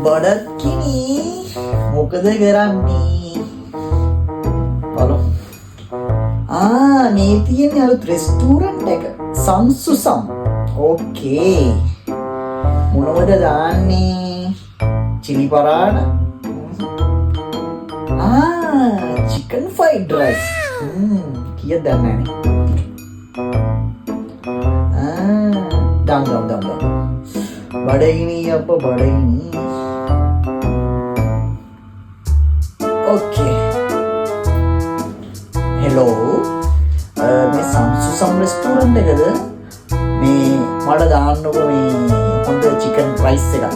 බඩක්කිනි මොකද කරන්නේ? බලමු. මේ තියෙන්නේ අලුත් රෙස්ටුරන්ට් එක. සංසුසම්. ඕකේ. මොනවද දාන්නේ? Chile paratha. Chicken fried rice. කීයද දන්නේ නැහැ. දම්. බඩගිනි අප්පා බඩගිනි. ඕකේ. හෙලෝ. මේ සංසුසම් රෙස්ටුරන්ට් එකද? මේ මට දාන්නකො මේ හොඳ චිකන් රයිස් එකක්.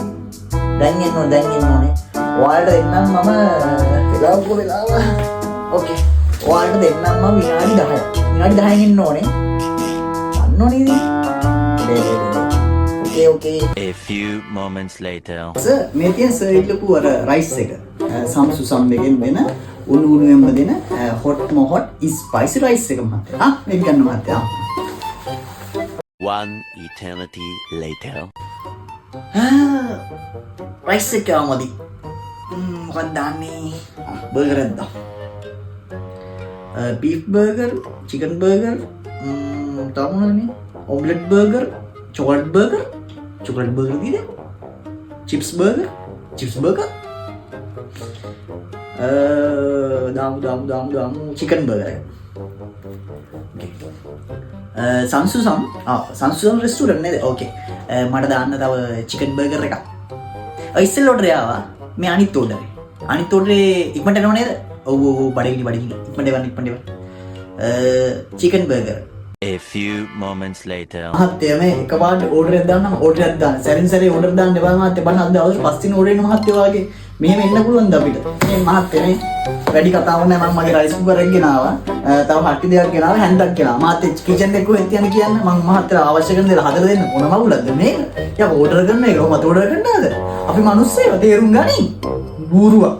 දැන් එන්න ඕනේ. ඔයාලට දෙන්නම් මම වෙලාව. ඕකේ. ඔයාලට දෙන්නම් මම විනාඩි 10ක්. විනාඩි 10න් එන්න ඕනේ. අන්න ඕනේ ඉතින්. Okay. A few moments later. Sir, මේ තියෙන සර්විලපු අර රයිස් එක. සම්සුසම් එකෙන් දෙන උණුවෙන්ම දෙන hot spicy rice එක මහත්තයා. මේක ගන්න මහත්තයා. One eternity later. රයිස් එක ආමදි. මොකක්ද දාන්නේ? බර්ගර් එකක් දාන්න. beef burger, chicken burger, තව මොනවද? omelette burger, chocolate burger තියෙන්නේ. chips burger. දාමු chicken burger එක. සංසුසම් රෙස්ටුරන්ට් නේද? ඕකේ. මට දාන්න තව chicken burger එකක්. ඉස්සෙල්ලා ඔඩර් ආවා. මේ අනිත් ඔඩරේ ඉක්මනට එනව නේද? ඔව් බඩගිනි. ඉක්මනට එවන්න. chicken burger. A few moments later. මහත්තයා මේ එකපාරට ඕඩර් එකක් දාන්නම් ඕඩර් එකක් දාන්න. සැරින් සැරේ ඕඩර් දාන්න එපා මහත්තයා. බලන්න අද දවස් 5 දින ඕඩර් එන මහත්තයා වාගේ. මෙහෙම එන්න පුළුවන්ද අපිට? මේ මහත්තයා මේ වැඩි කතාවක් නැහැ. මම මගේ රයිස් කුකර් එක ගෙනාවා. තව කට්ටි දෙකක් ගෙනාවා. හැන්දක් ගෙනාවා. මහත්තයා කිචන් එක කොහෙද තියන්නේ කියන්න. මම මහත්තයා අවශ්‍ය කරන දේ හදලා දෙන්න. මොන මගුලක්ද මේක? යා ඕඩර් කරන එක කොහොමද ඕඩර් කරන්නද? අපි මිනිස්සුයෝ තේරුම් ගනි. බූරුවා.